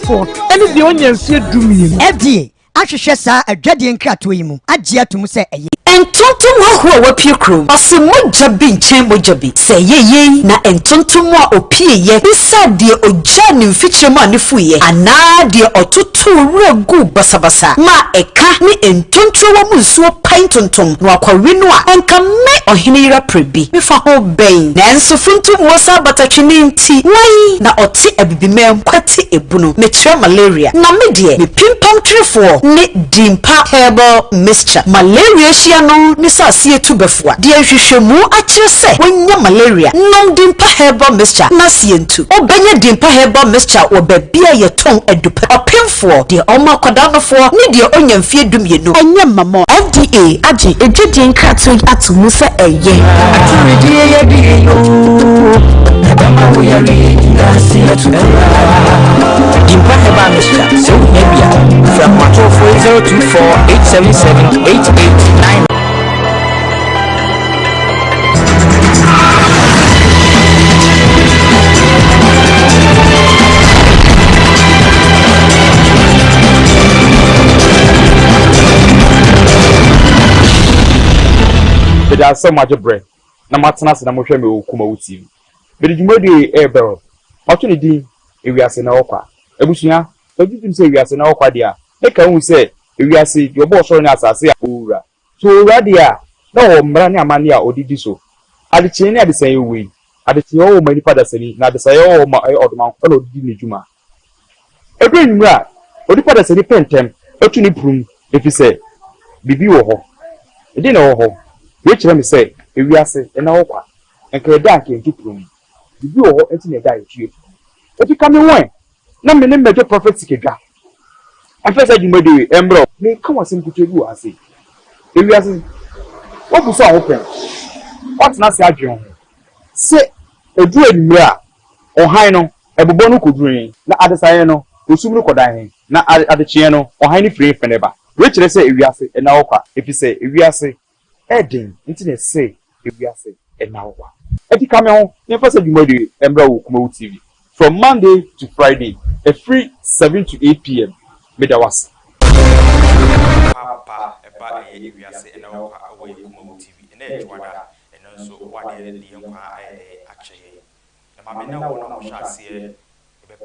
for any the onion see do me. FDA ahwehwɛ saa adwade nkrato yi mu agye atum sɛ ɛyɛ entontom ahoro wa pie krom ɔse mogya bi nkyɛn mogya bi sɛ yeye na entontom a opie ye bisa de ogya ne mfikyerem a ne fuye anaa de ɔtoto wura basabasa ma ɛka ne entontom wa mu nsuo pan tontom no akwawe no a enka me ɔhene yira prebi mefa ho bɛn nanso funtum wo sa batatwene nti wai na ɔte abibimam kwate ebunu metra malaria na me de me pimpam twefo ne dimpa herbal mixture malaria shia no ni sase etu befua de hwehwemu akyere se wonya malaria nom dimpa herbal mixture na sientu obenya dimpa herbal mixture wo babia ye ton adupa opemfo de oma kwadanofo ne de onyamfie dumienu enya mamo FDA age edwedie nkrato atomu se eye atumedie ye bi yo adama wo yare ndase atukura dimpa herbal mixture so nebia from 024-877-8899. There are so much bread. Na matnas na mohwe me KUMAWOOD TV. Be djumadi e bero. Opportunity e wiase na okwa. Ebusua, ojutum se wiase na okwa dia. E ka hu se e wiase yo bo so na asase a owura. So owura dia na wo mra ne amane a odidi so. Adeche ne adesan ewe. Adeche wo mani pada sani na adesan wo ma odman ko odidi ne djuma. Ebe nwura, odi pada sani pentem, etu ni prum efi se bibi wo ho. Edi na wo ho. Which let me say, if we are saying, and now, and can dark and keep room. The view of anything a die to you. If you come away, no many major prophets get that. And first, you may do Embro, may come on simply to you, I say. If we are saying, what was so open? What's not Sergeant? Say, a druid mirror, or Hino, a Bobono could dream, not at the Siano, who soon could die, not at the Chiano, or Hiney free for never. Which let's say, if we are saying, and now, if you say, if we are saying, Edding, internet say, if we are say, and now what? If you come on, never said you made KUMAWOOD TV from Monday to Friday, a free 7 to 8 p.m. Medawas. Papa, if we are say, and now away KUMAWOOD TV, and then and also what the young actually. The mamma now one shall see a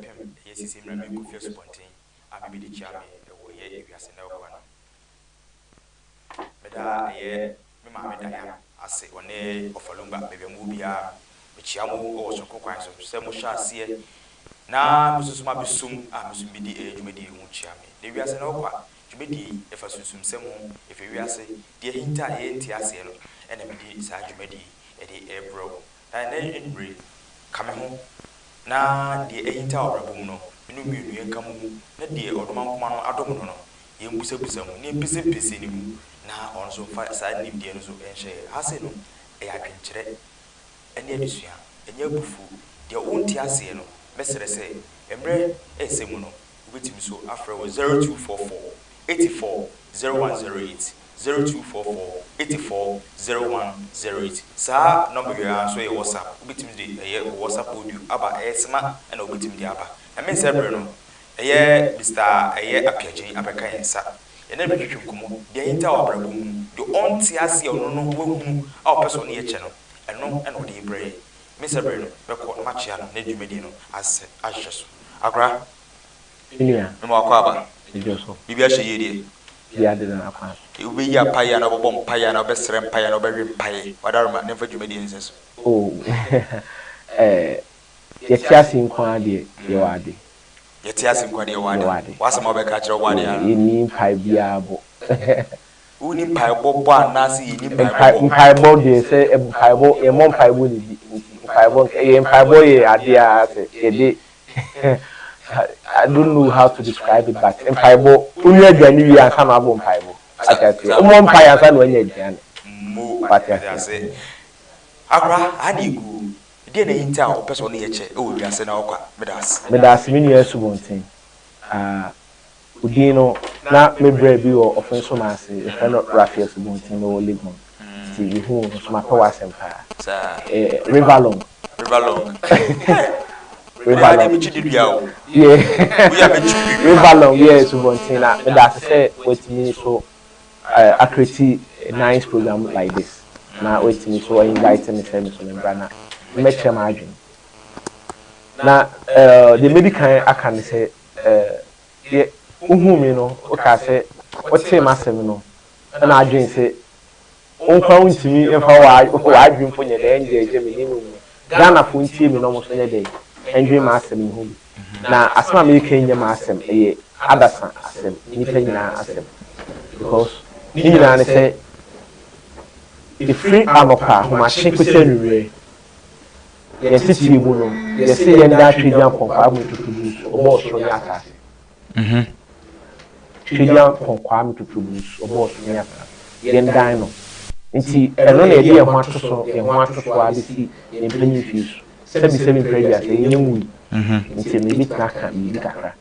pem, yes, is in a good first spontaneous. I may be the chairman, away if we are saying no one. But Mamma Diana, I say one day of a lumber, maybe a movie, which I will also cook some shall see it. Now, Mrs. Mabisum, I must be the age, maybe won't share me. There is an okwa, to be the if I soon some, if you are say, dear Hinta, Tiasiano, and a midi, Sajumedi, at the air bro, and then in breed, coming home. Now, the Hinta or Rabuno, you come, not dear or Mount Adomono, you must have some near busy. Na also side ni die no so enhye ase no e adwenkyere ene adusua enye bufu de wonti ase no mesere se emre esemu no ubetimi so afre wo 0244 84 0108 0244 84 0108 sa number ya so e WhatsApp ubetimi de WhatsApp audio aba esma na ubetimi de aba na me sebre no Mr. Apiaji abeka yensa ene be twetwem de hinta obrabum de onti ase ono no wahu a person ye che no eno eno de ibre me sebre no be ko ma chia no na dwumedi no ase ahyeso akra inia me ma akwa aba ijoso bibia hye ye de ya de na akwa ube ya paya na bobom paya na obesere paya na obewe paya wadaruma ne fa dwumedi nseso ye tiasi nkwa de ye wade yeti asinkwa de wade wasema obeka kire wade ya ni pai bia bo uni pai bo anasi ni pai bo de se pai bo e mon pai bo ni pai bo ye ade a se e de I don't know how to describe it, but pai bo unu aduani wi anka na bo pai bo akati mon pai anka na anya aduani mo patase akra adigu de na hinta o person na yeche e wo wiase na okwa medas me nua subontin udino na me bra bi o offenso ma se e fa no Raphael subontin no Legon ti hu so ma to wasem pa river long Rivalon, yes, Subontina. But that's say with me so I create a nice program like this. Now with me so I invite me to me brana. Make sure my dream. Now the medical I can say yeah, you know, okay say what say massive no. And I dream say on to me if I dream for your day and Jimmy Ghana for me almost any day and dream massive in home. Now as my making your massive a other son asem nipa nyina asem because ni nyina ne say if free anopa ho ma hye kwese nure ye titi mu no ye say ye nda twedian pokwa mu tutubu obo so nya ata twedian pokwa mu tutubu obo so nya ata ye ndan no nti eno na ye de ho atoso abisi ye mpanyi fisu sebi previous ye nyamu nti me bit na ka me kakra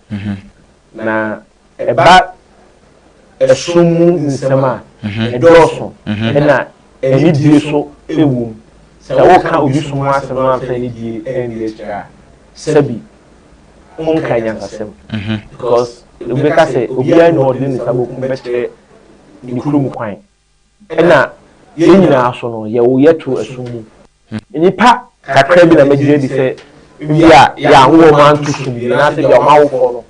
na eba esumu nsema edoso na eni die so ewu sa wo ka obi sumu asem na fa ni die eni extra sabi on kanya kasem because we ka say obi ai no de ni sabo ku betre ni krum kwan na ye nyina aso no ye wo yeto esumu nipa kakra bi na megire di say ya wo man to sumu na say ya ma wo no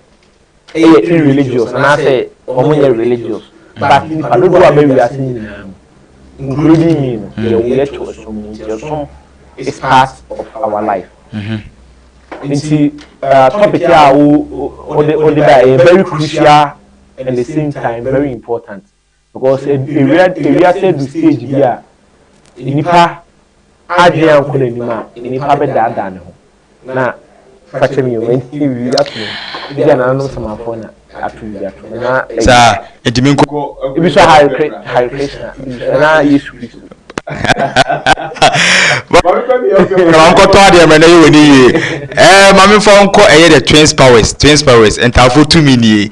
irreligious and I say religious but if I don't do a baby as including me the way to assume is part of our life topic here very crucial and at the same time very important because area said the stage here nipa adrian kolonima nipa be dada na catch me when you ask me dia na no sama phone atu na sa edimi ko ibi so high Krishna na Yesu Kristo Come on, to ade me na ye woni ye mami fo nko the twins powers entafo to me ni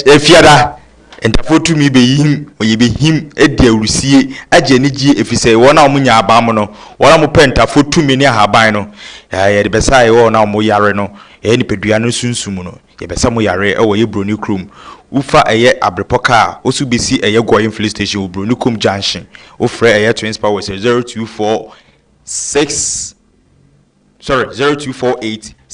efiada entafo to me be him oye be him edi awrusie age ni gie efise wona omunya abam no wona mo pentafo to me ni ahaban no ye de besa ye wona mo yare no ni pedua no sunsum no ye besa mo yare ye broni krum ufa abrepoka osu besi goyin filling station broni krum junction ofre twins powers 0248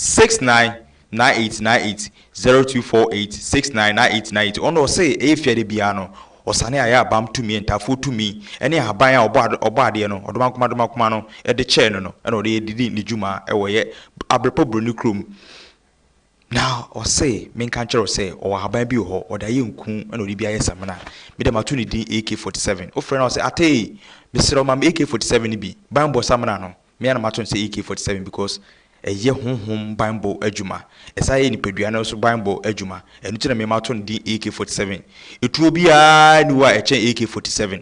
699898 0248699898 ono say efiade bia no osane aya abam to me entafo to me ene ahaban a obade no odomakoma no e de che no eno de didi ni juma ye abrepo broni krum now or say men can say or haban bi ho or da yenku eno de bia yesamana me de mato ni din AK47 o friend say ate Mr. Mam AK47 bi bambo samana no me na mato say AK47 because eye honhom Bible adwuma esaye ni pedua na so Bible adwuma enu tina me mato ndi AK47 etuo bia ni wa eche AK47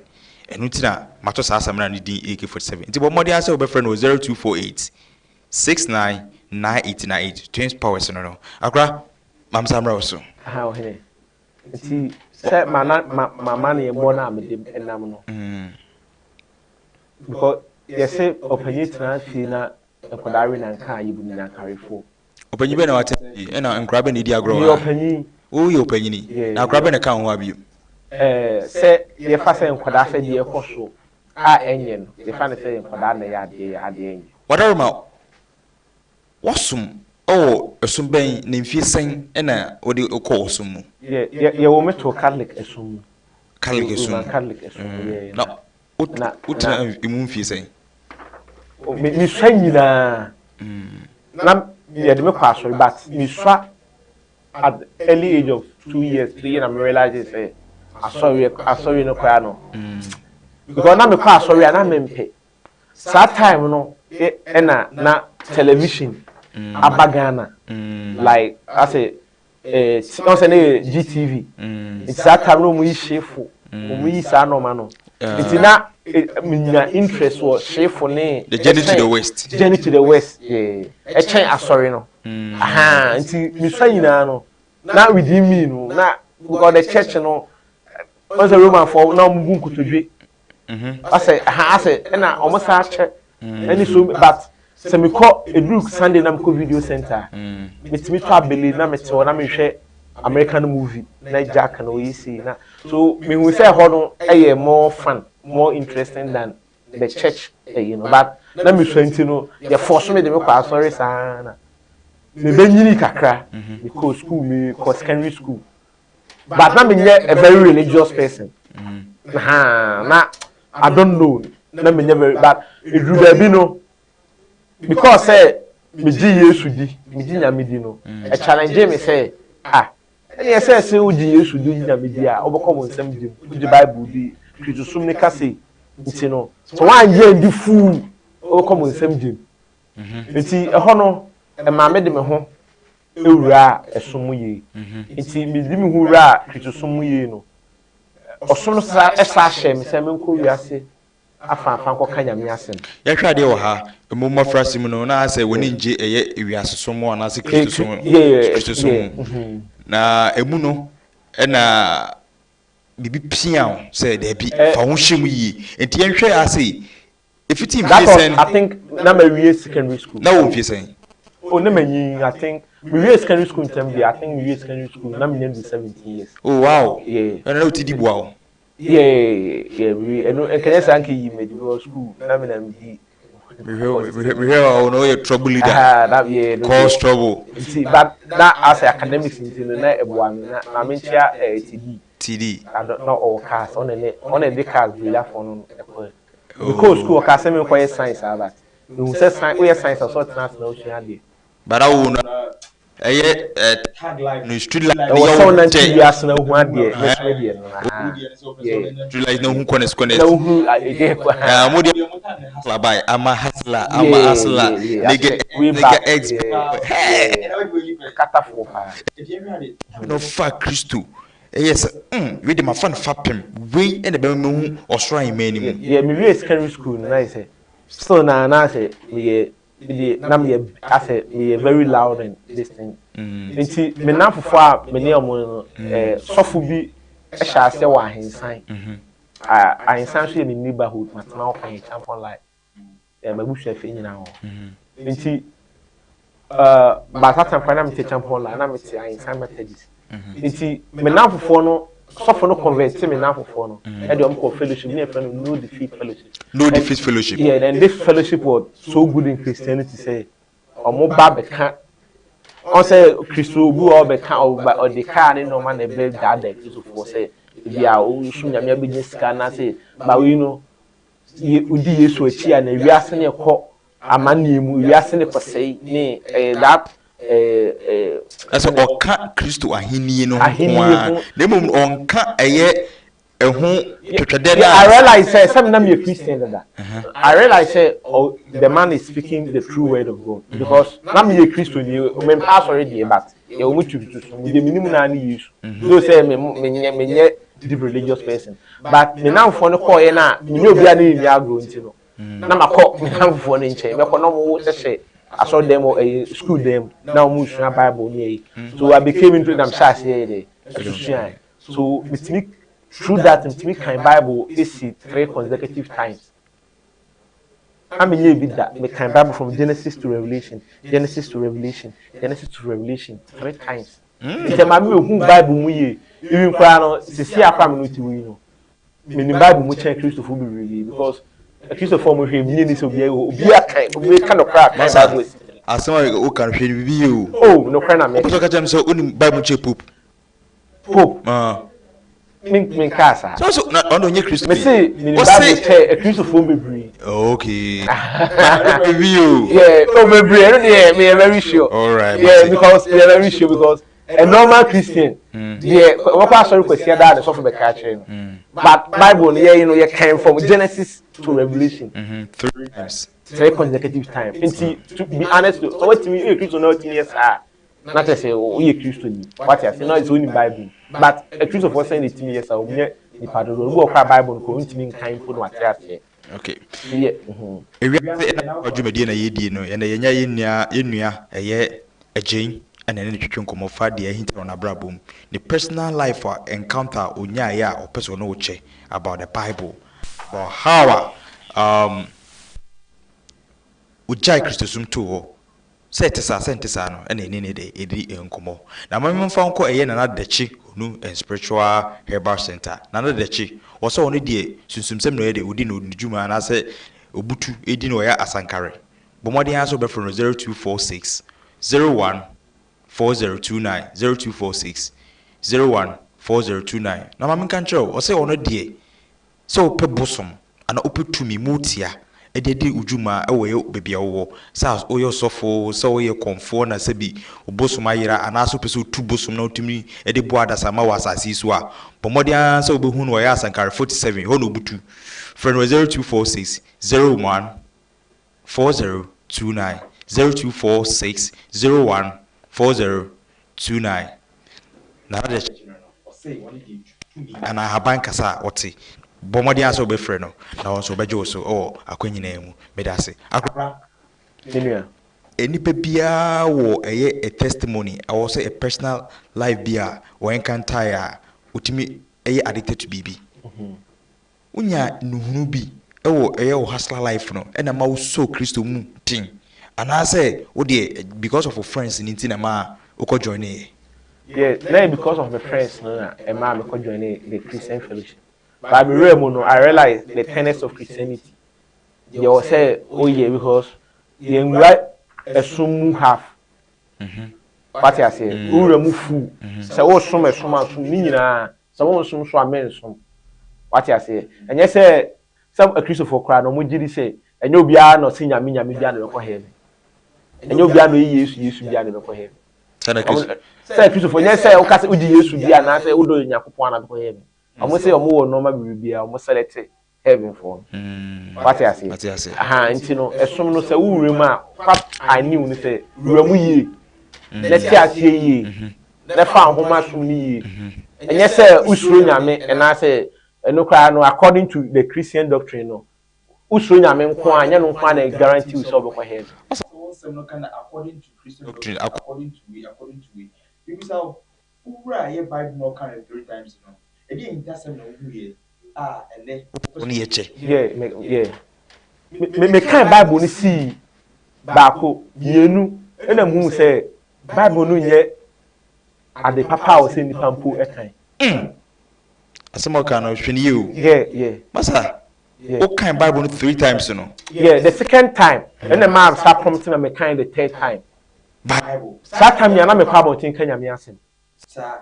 enu tina mato sa asamna ni ndi AK47 nti bo modi ase obefrɛ no 0248 699898 twins powers no akra mam samra so ha o he nti se mama na ye bona me dem enam no because yes opanyi tina na ekodare na nka yibu ni na karefo opanyi be na wate na nkra be na di agro ha opanyi o ye opanyi ni na akra be na ka ho abi se ye fa se nkoda se de ekoso a enye no ye fa ne se nkoda na ya de enye wadaruma wasum esum ben na mfie sen na odi okọ osum mu ye wo meto Catholic esum na utra imu mfie sen mi swanyina na ye de me kwa so but mi swa at the early age of 2 years 3 years I realized say sorry no kwa no because na me kwa sorry na me mpe that time no na television abagana like I say don't say GTV it's that time no mu shefu mu yi sa no ma no it's na minya interest was shefu ne the journey to the west yeah e chen asori no aha nti mi swa nyina no na within me no na because the church no was a roman for na mu nkotodwe I say na almost a che any so but se me call a group Sunday na me video center me timi to abeli na me te na me hwɛ American movie na Jack na we see na so me hu say ho no more fun more interesting than the church you know but na me hwɛ no they force me de me kwa sorry sana me benyini kakra because school me cause secondary school but na me a very religious person na I don't know na me very but it do be no because say me ji Yesu di me ji nyame di no a challenge me say any say o ji Yesu di nyame di a obekọ mo nsam di the Bible di kritusum ne kase nti no so wan ye di fu obekọ mo nsam di nti ehọ no e ma me de me ho ewura esom ye nti me di me ho wura kritusum ye no osom sa esa hye me say me nko wiase afa nko kanya me asem ya hwa de wo ha mo mafrase mu no na say woni nje eye wiase som na say kritusum na emu no na bibi pia say da bi fa ho hyem yi enti en hwe ase efiti mfisen I think na ma wie secondary school na wo mfisen oh na manyi I think we wie secondary school in term I think we wie secondary school na me 17 years oh wow yeah na utidi bua yeah we eno enkenye sanke yi me di school na me na me we hear no you trouble leader that yeah cause trouble see but that as academics in na eboa me na me ntia TD I don't know all class on the class we la for no because school class me ko science that we say science we science so class na ocean dey but I will no street light so na TV as na hu ade na so dey no street light no hu connect na hu ide kwa mo dey hustler by ama hustler nigga ex kata fo pa no fa Christo yes we dey my fan fapem we and be me hu osran man mu yeah me we secondary school na say so na say we na me ase me very loud and this thing nti me na fofo a me ne omo no sofo bi e sha ase wa ahensan ahensan so ye ni neighborhood matana okan champion like mabuhwa fe nyina ho nti ba satan kwa na me champion like na me te ahensan messages nti me na fofo no sofo no convert me na fofo no e de om ko fellowship ne friend no defeat fellowship yeah and this fellowship was so good in Christianity say omo ba be kan on say Christo bu o be kan o de kan no man e be that so for say bia o su nyame abegye sika na say ba we no udi Yesu achi a na wiase ne ko amane mu wiase ne kosei ne that asa oka Kristo ahini no ho na mum onka eye ehu twetwede na I realize say some na me Christian that I realize say the man is speaking the true word of God because na me Christian you me pass already but e o mutu so me minimum na na Yesu so say me deep religious person but me na mfo no call ye na me obi a na emi agro nti no na makọ me na mfo no nche me ko no mo sese aso dem school dem now mo sua Bible ni so I became into them church here so me through that me kind Bible is 3 consecutive times I mean you that me kind Bible from Genesis to Revelation 3 times the mama who Bible mu ye even kwa no sisi akwa me no ti wi no me ni Bible mu chen Christopher be really because Christopher mo hwe me ni so obi kan no crack asema o kan hwe bibi o oh no crack na me so ka jam so oni Bible che pope min kasa so na ondo nye Christo me say ni Bible che Christopher be really okay bibi o yeah oh be really no dey me very sure all right yeah because we are very sure because a normal Christian yeah what was sorry question that so for be catch but Bible yeah you know you came from Genesis to Revelation 3 times 3 consecutive times to be honest so what me you Christian not years not say oh you Christian what you say no it's only Bible but a Christian for saying it years ah me ni pardon go kwa Bible ko ntimi kan for what you okay yeah ewi na odwumadi na yedie no ye na yenua eye agen and then twetwe nkomofa de ahinta on abrabom the personal life or encounter onya ya or person no che about the Bible about how ujai Christosum to set sa no and any day edi enkomo na mamma fa nko eye na dachi nu spiritual herbal center na dachi wo so oni die sunsumsem no ye de odi no djuma na se obutu edi no ya asankare bomodi ha so be from 0246 01 4029 0246 01 4029 na mamma kan chero wo se ono die so pe bosom ana opetumi mutia edede ujuma ewe bebia wo sa oyo sofo so oye konfo na sebi obosom ayira ana so pese tu bosom na otumi ede boada sama wasasi so a pomodia so obehunu wo ya asankare 47 ho no butu friend 0246 01 4029 0246 01 4029 na de ana haban kasa oti bomodi aso be frɛ no na won so beje so akwanyina mu medase akra nenia enipa bia wo eye a testimony I was say a personal life bia wo encounter ya utimi eye addicted to bibi unya nuhunu bi ewo eye wo hustler life no ena ma wo so Kristo mu tin ana say wo de because of your friends in tin na ma wo join yeah now because of the friends no and ma me join the Christian fellowship. But I realized the tenets of Christianity. They will say, oh yeah, because they write a sum half. What I say, who remove food. So, oh, some nina, some some men some. What I say, and yes, say, some a Christopher cry, no more did say, and you'll be no senior media no for him. And you'll be no use to be no for him. Say, Christopher, yes, say, okay, would you use to be an answer, who do you want for him? I must say, more normal be almost select heaven for. What I say, and no, as some no say, who remark what I knew, say, Remu, let's say, ye, the farm who much me. And yes, sir, Usrunya me, and I say, no cry, no, according to the Christian doctrine, no. Usrunya me, Kwan, you don't find a guarantee with over him. According to Christian doctrine, according to we, because how who write Bible no kind of 3 times, you know. Again, that's and then yeah. Me kind Bible ni see bako yenu ena mu say Bible no nye ade papa o say ni pampo ekan. Asemo kan no hwene you. Yeah. Masa. O kind Bible no 3 times no. Yeah, the second time ena ma start prompting na me kind the third time. Bible. That time ya na me kwa about tin kanya me asem.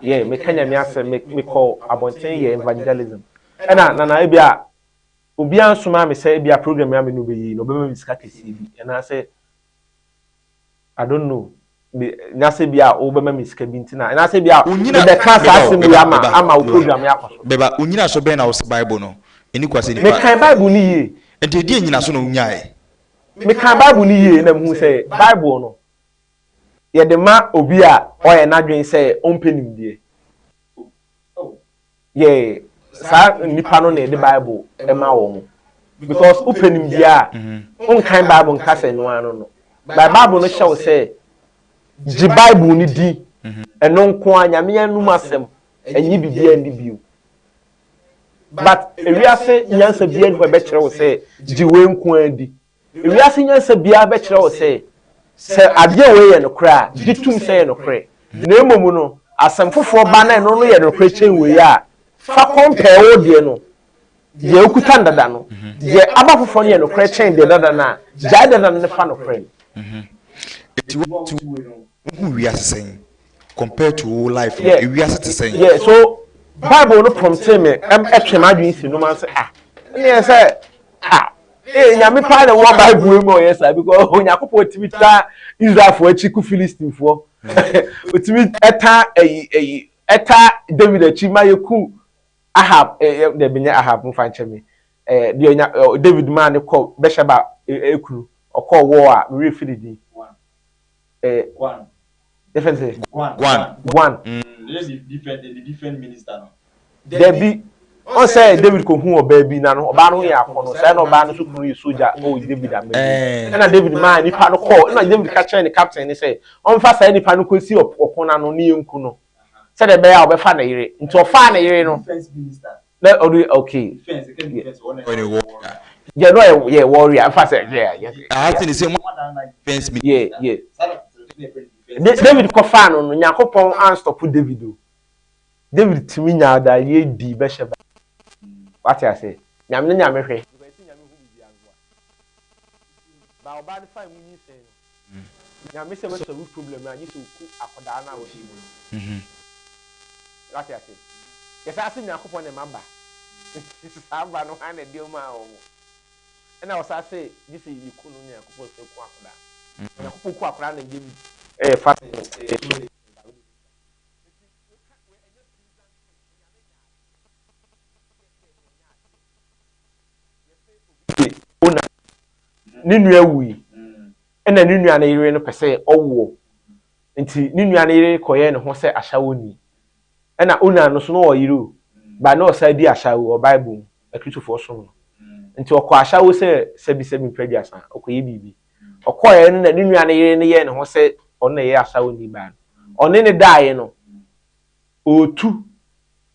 Yeah, me kanya me asem me call abonten ye evangelism. Na ebia obi ansoma me say ebia program ya me no be yi no be me sika kesi bi. And I say I don't know. Na say bia o be me sika bi ntina. And I say bia the class asem we ama program ya kwaso. Beba unyina so be na o Bible no. Eni kwase ni me kan Bible ni ye. Enti edi enyina so no unyae. Me kan Bible ni ye na mu say Bible no. Ye de ma obi a oye na dwen say ompenim die. Yeah, sa nipa no na the Bible e ma wo. Because openim die a on kan Bible nka say no ano no. Bible no show say the Bible ni di eno nko anya me anum asem enyi bibia ndi biu. But ewiase nyansa bia ni be kire wo say di we nko andi. Ewiase nyansa bia be kire wo say ade we ye no kra ditum say ye no kra na emomu no asem foforo ba na no ye no kra chen we ya fa compare wo de no ye okuta ndada no ye aba foforo ye no kra chen de dada na ja dada ne fa no kra Eti wo to we are saying compared to life we are saying yeah so Bible no prompte me etwe ma dwen si no man say yes say nyame pa na wo Bible mo yes because onyakopo timita Israel for chiku Philistine for otimi eta David achima yeku Ahab de binya Ahab mfa nche me David man ko Besheba ekuru okọ war a we refidi one different one the different minister no there be on say David ko hu oba bi na no oba no ya akono say no oba no so kunu soldier o David am na David man nipa no call na David ka chain the captain ni say on fa say nipa no ko si okona no ne yenku no say the be ya obefa na yire nti ofa na yire no defense minister okay defense Yeah, no, yeah, warrior. Fast, yeah. I think the same fence me. Yeah. David Kofano, Nyakopon answer put David. David Timinya da ye di besheba. What I say? Nyame nyame. Ba oba de fine munyi say. Nyame say we solve problem na nyi say ku akoda na wo shi. What I say? Yes, I see Nyakopon e maba. Aba no ha na dio ma o. And I was say this is you kunu Nyakopon say ku akoda. Nyakopon ku akoda na give fast. Ninu ewi ena ninu ana yire no pese owo nti ninu ana yire koye ne ho se ashawoni ena ona no so no oyiro ba na osa di ashawo o bible akristofo so no nti okọ ashawo se sebi prediasa okoye bibi okoye no na ninu ana yire ne ye ne ho se on na ye ashawoni ba on ne daaye no otu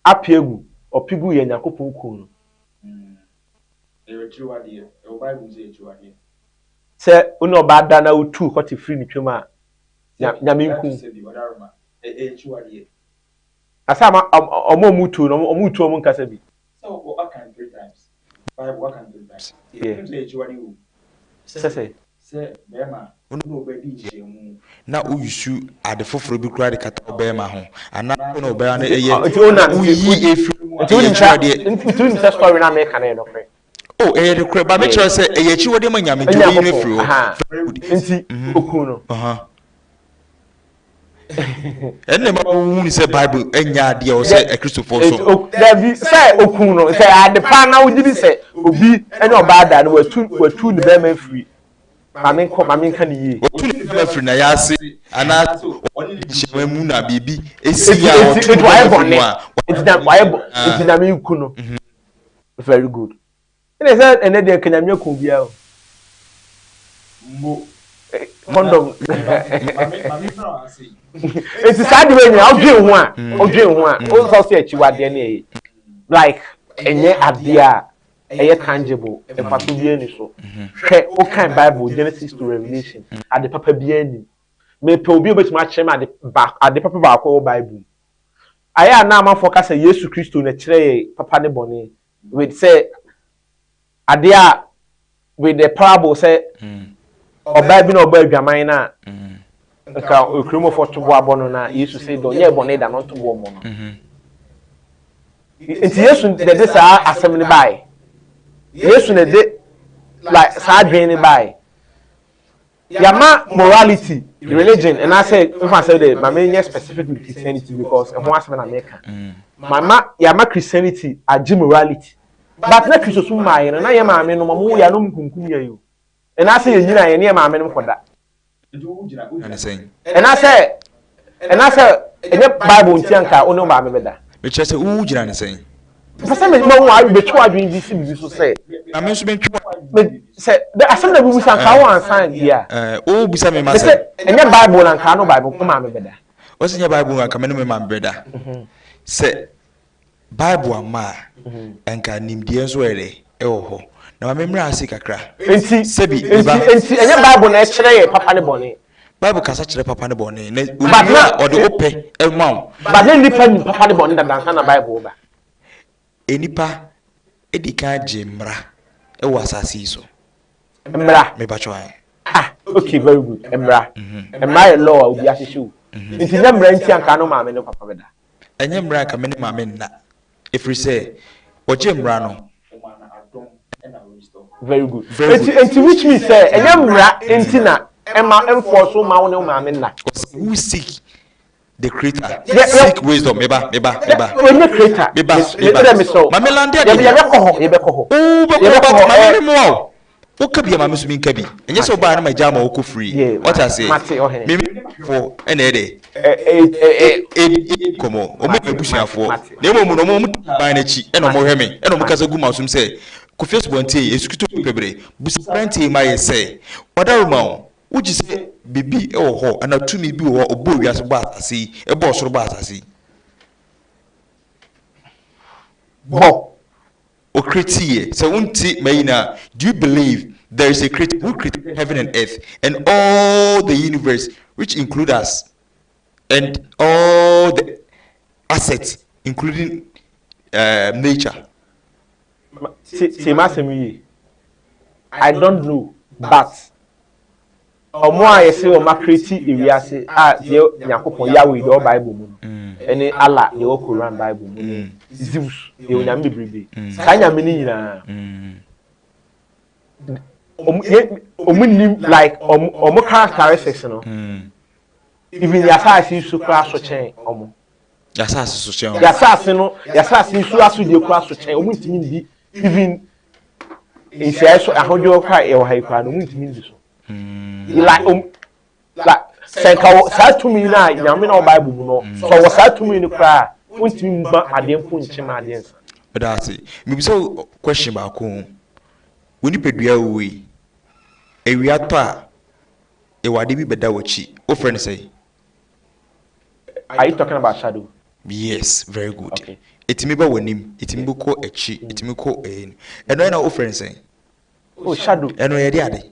apiegu opigu ye Yakopon ku no se uno bada na utu hoti free ni twema nyaminku asama omo mutu no omutu omo nkasa bi so what can 3 times bible what can 3 times se bema no obedi jemu na uyusu ade foforo bi kura de kata obema ho ana no obema na eye uyi efi nti story na make na no kre oh the crab ba me sure say eyechi wode ma nyame jo yi ne firi nti okun no enne ma wu ni say bible enya ade o say Christopher so David say okun no say ade pa na wo gidi say obi ene oba da no watu ne be ma free mame nka ne yi watu ne be ma free na ya se ana shema mu na bibi esi ya watu ne it's na me nkun no very good. Ine say ene de kanyamye ko bia o condom mami no asi it's sad when you odwen ho a o so say achiwade na e like enye adea eye tangible e pato bia ni so hwe o kan bible Genesis to Revelation ade papa bia ni me pe obi obetuma kyerem ade papa ba ko bible aya na amafo ka say Yesu Kristo na kyerɛ papa ne bone with say adea with the parable say oba bi na oba adwaman na nka okrimo fo to bo abono na Yesu say do ye bone da no to bo mo no nti Yesu de this asem ni bai Yesu ne de like sa adwen ni bai yama morality religion and I say if I say that mama nya specific with Christianity because e ho asem na America mama yama Christianity agi morality but na Christo so mai na ye maame no mo ya no mkunkum ya yo and I say ye nyina ye ne maame no koda and say enye bible ntianka ono maame beda me chese wu gira ne say pasa me mo wa be twa adwen bi si bi so say ame so be twa say the asem na bi sanka wo ansan dia o bisa me ma say enye bible na nka no bible ko maame beda o se nya bible nka me no me maame beda say bible ama enka nimdie so ere e wo ho na maame mra ase kakra enti sebi enti enye bible na kyerɛ ye papa ne bone bible kasa kyerɛ papa ne bone na obi o de ope e ma but na nipa ni papa ne bone da danka na bible ba enipa edika jemra e wasasi so mra me ba chwa okay very good mra mra law obi ahihye nti na mra nti anka no maame ne papa beda enye mra ka me ne maame nna efri say oje mra no very good enti which means say enye mra enti na enforce ma wo ne maame nna who seek the creator seek wisdom meba when the creator meba mame lande ade ye be ko ho mame mo o ka bia mame so min ka bi enye so ba na ma jama o ko free what I say me for ene ede komo o me busuafo na emo mu no mo ba na chi eno mo hweme eno mo kasa gu masum say ko Facebook ntie esukito pebre busantie ma ye say odaruma uji se bibi e wo ho ana tumi bi wo obo wiase ba asase e bo soro ba asase bo o create so unti mayina do you believe there is a creator who created heaven and earth and all the universe which include us and all the assets including nature? I don't know, but omo ayese o ma create ewiase ye yakopon Yahweh the Bible mu ene Allah the Quran Bible mu Zeus the onyame bebrebe sa nyame ni nyina like omo characteristics no even yasase su kwa so chen omo yasase so chen yasase su aso de kwa so chen omo ntimi ndi even inside so ahojo kwa e wo ha kwa no omo ntimi ndi so like senka sa tumi na nyame na Bible mu no so wo sa tumi ni kra untimi mba adem pu nchima adem sa but that's it maybe so question ba ko woni pedua we ewia to a e wade bi beda wachi o friend say are you talking about shadow? Yes, very good. Okay. Etimi ba wanim etimi bo ko echi etimi ko eno na o friend say oh shadow eno ye de ade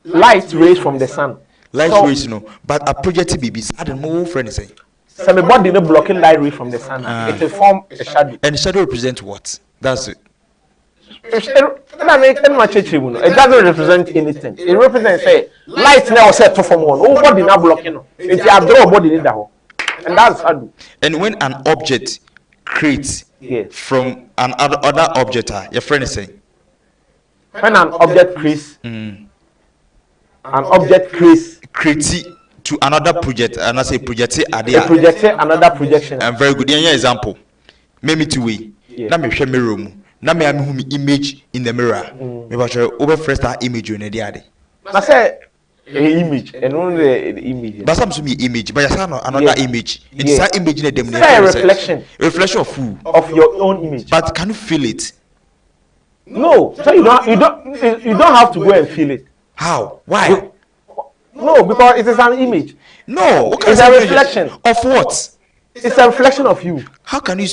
light rays from the sun. Light rays, no, but a project babies. I don't know, friend say. So my body not blocking light ray from the sun. It will form a shadow. And shadow represent what? That's it. It doesn't represent anything. It represents say light now set to form one. Oh, body not blocking. It's a draw body in the and that's shadow. And when an object creates from another object, your friend is saying. When an object creates. An object creates to another project, and I say project another projection. And very good. Yeah, example. Me to way. Na me share mirror mu. Na me am image in the mirror. Me ba share over first that image in the ade. Na say image and only the image. But some me image, but you say another image. It's that image in them. Say reflection. Reflection of who? Of your own image. But can you feel it? No. So you don't have to go and feel it. How? Why? No, because it is an image. No, it's a reflection of what? It's a reflection of you. How can you?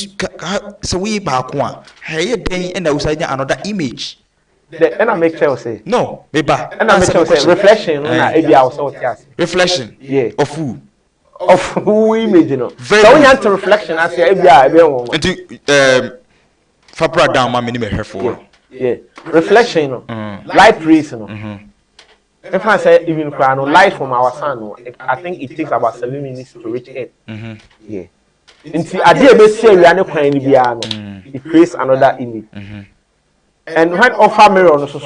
So we back one. Hey, then and I will say another image. And I make sure say no, baby. And I make sure say reflection. Reflection. Yeah. Of who? Of who image? You know. So when you enter reflection, I say Fapra down, my minimum hair. Yeah, reflection, you know, light rays, you know. If I say even light from our sun, I think it takes about 7 minutes to reach it. Yeah. Until I did it creates another image. And when offer mirror no so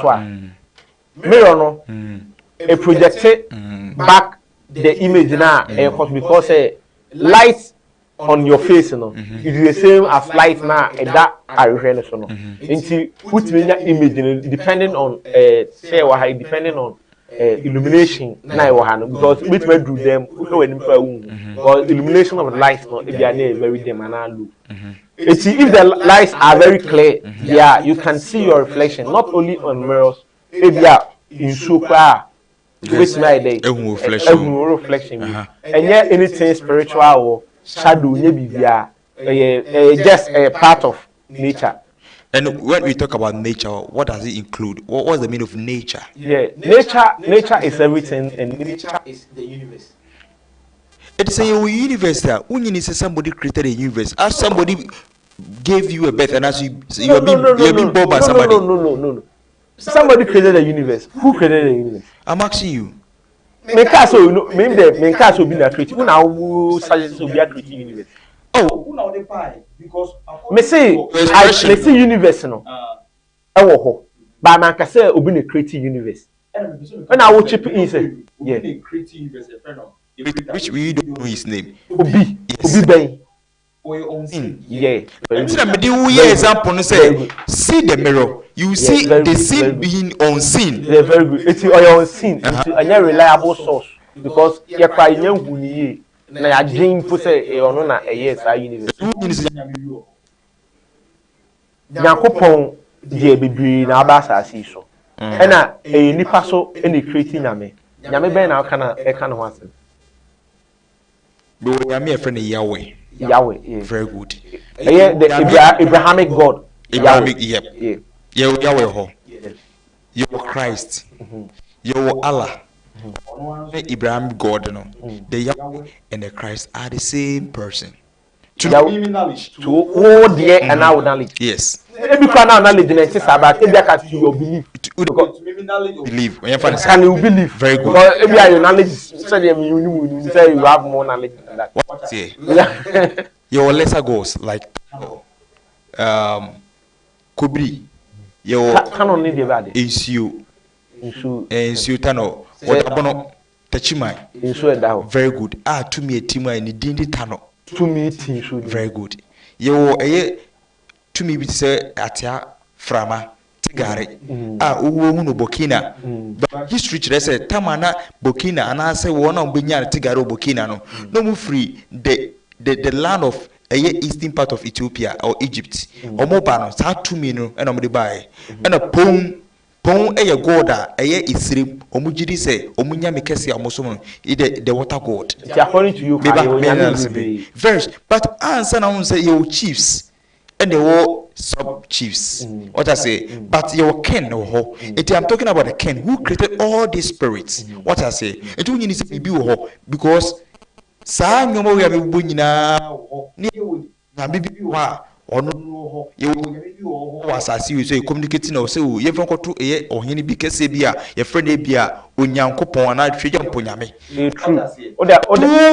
mirror no it projected back the image now because light on your face, you know, it is the same as light now. That I refer to no. Until put me image depending on depending on illumination now because which way do them because illumination of light no if they are very dim and look. If the lights are very clear, yeah, you can see your reflection not only on mirrors. If they are in super. Which my day reflection and yet anything spiritual or shadow just a part of nature. And when we talk about nature, what does it include? What's the meaning of nature? Yeah, nature is everything, and nature is the universe. It's a universe that when you say somebody created a universe, as somebody gave you a birth, and as you're being born by somebody. No. Somebody created a universe. Who created a universe? I'm asking you. So you know, maybe the be that creative. Who suggest to be a creative universe? Oh, who now they buy because me say universe no. But man can say obi na creative universe. When I will chip in say, yeah. Creative universe a friend of which we don't know his name. Obi Ben. For your own sin. Yeah. Example say see the mirror. You see the sin being unseen. They're very good. It's your unseen. It's a reliable source because you're crying who ye. Na ya dream for say ono na yes our universe. Yakopon die bebre na aba asase so. E na nipa so e na creating nyame. Nyame ben na aka na ho asem. Be nyame e friend Yahweh. Yahweh. Yeah. Very good. Yeah, the Abrahamic God. Abrahamic, Yep. Yeah. Yahweh ho. Your Christ. Your Allah. Abraham God, no. The Yahweh and the Christ are the same person. To all the and now knowledge. Yes. Every kind of knowledge in it is about your belief. Believe. Can you believe? Very good. Because if your knowledge say you have more knowledge than that. What say? Your lesser goals like Kubri. Your canon need the body. Insu Tano. What abono Tachimai. Very good. To me a team and Dindi Tano. To me team very good. Yo to me say atia frama tigare uwo no Burkina but history say tamana Burkina and I say one on benya tigare Burkina no mu free the land of eastern part of Ethiopia or Egypt omoba no sa to me no and omde buy and a pon goda isrim omugiri say omunya mekese amosom the water god according to you verse but answer now say your chiefs and the war sub chiefs what I say but your ken no I'm talking about the ken who created all these spirits what I say it you need to be because sa nyomo we abebu nyina na bibi wa ono was as you say communicating or say you from to or hini bi kese bia your friend e bia onyankopon ana twedwa mponyame true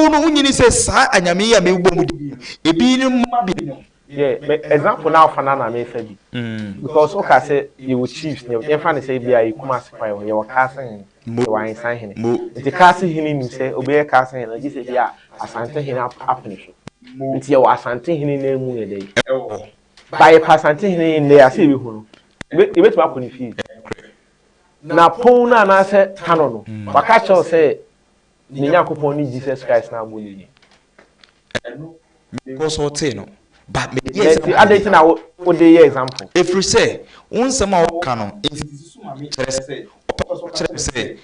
no nyini say sa anyame ya mebu mu ebi ni mabi yeah example now fanana me say because okay say you chiefs you fan say bia you come as fire you casting you are inside him the casting him say obe casting him like say bia asante him happen so nti you asante him na mu ye dey by asante him dey ase bi hu no e betu akọ ni fi na pon na say tano no waka cho say ni yakopon ni Jesus Christ na agbo ni because what say no but yes the other thing I would dey example if we say unsema o kanu say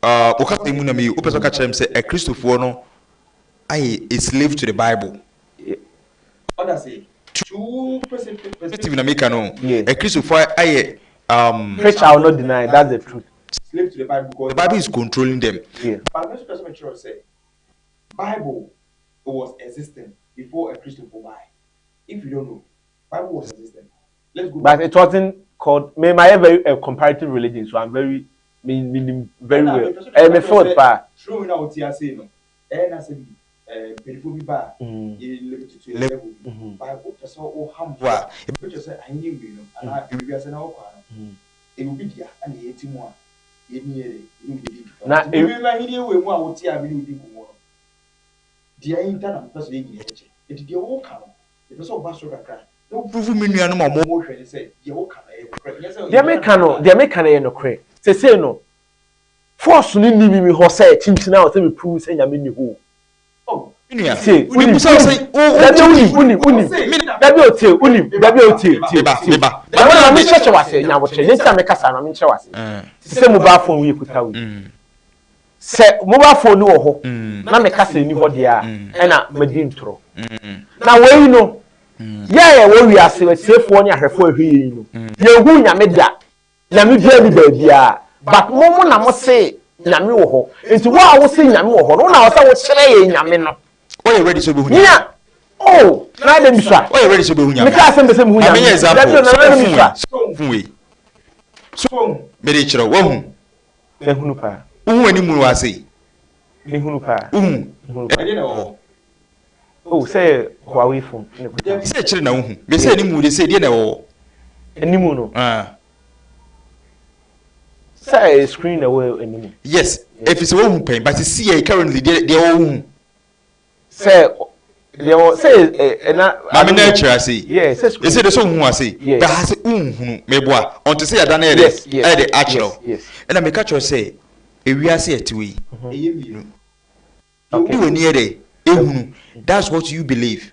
o ka temu na me o person ka kire say a Christopher no I a slave to the Bible. What I say? Two perspective na make no. A Christopher I which I will not deny that's the truth. Slave to the Bible because the Bible is controlling them. Yeah. But this person make sure say Bible was existing before a Christopher why. If you don't know, Bible was existing. Let's go. But it wasn't called my very comparative religion, so I'm very very well. Me thought pa. True na what you say no. Na say beautiful be ba. You to level. Bible just so humble. Wow. Just say I knew you know. And we are saying now it will be there and the 18 one. Na even he we mu a what you are really think mo. Dia internet person dey here. It dey work out. The person of Basra Kra. No prove me nua no mo hwe say dey work out. They make no kre. Say no. Force ni mi ho say chinchina o say me prove say nyame ni ho. Oh, nua. Say We musa say uni. Dabi o tie. Ba. Na me cheche wase nya wo che. Nti me kasa na me cheche wase. Say mobile phone we kuta we. Say mobile phone ni wo ho. Na me kasa ni ho de a na me di ntro. Na we no. Yeah, we are safe one ahwefo ahwe yi no. Ye hu nyame da. Nyame bia bi ba bia. But mo na mo say nyame wo ho. Enti wo a wo say nyame wo ho no na wo say wo kire ye nyame no. Oh, you ready to be Yeah. Oh, na dem sha. Oh, you ready to be hunya. Me ka say me say me hunya. So, me dey chiro wo hu. Me hunu pa. Hu ani mu wa say. Me hunu pa. I know. Oh, say Huawei phone. Say chiro na hu. Me say ani mu dey say dey na wo. Animu no. Say screen away animu. Yes, if it's wo hu pen, but see currently dey wo hu. Say they will say na Mama na chira say. Yes, say they say the so hu say. But has hu meboa. Unto say ada na e dey actual. Yes. And I make a say ewiase etiwe. Okay. You near there. Ehunu. That's what you believe.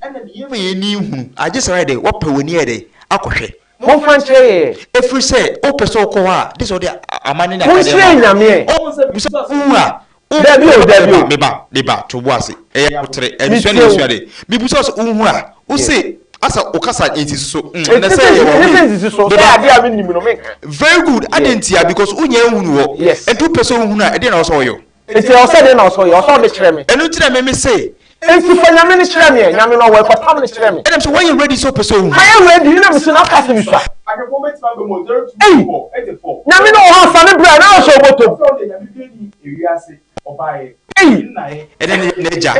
And the year Ni hunu. I just read it. What pe we near there? Akohwe. Mo fanche. If we say o person ko ha, this or the amani na Mo share nyame. Oh, Debbie meba to boase wotre enso na yesu ade bibuso so unhura wo se asa okasa enti so na say ade a menim no me very good adentia because unya ehunu wo and two person ehunu a ade na so yo enti o se de na so yo so de kire me enu tire me say enti fa nyame ni kire me nyame no wo kwatam ni kire me and so when you ready so person I am ready you know me so na kasa mi so nyame no ho fa ne bra na so boto and then neja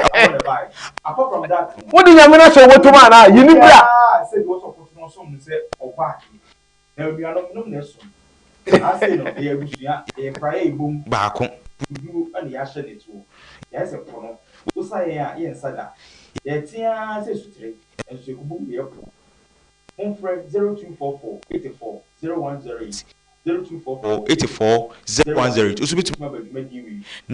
apart from that what do you mean so boto man na yini bra say go so no so say oba na we are no na so I say no e agusua e prayer ibom ba ko du ani ya hye neto ya se kono wo say ya ye nsada ye tia say sutire enso ekubu ye ko on friend 0244 84 0108 0244 84 010 usubiti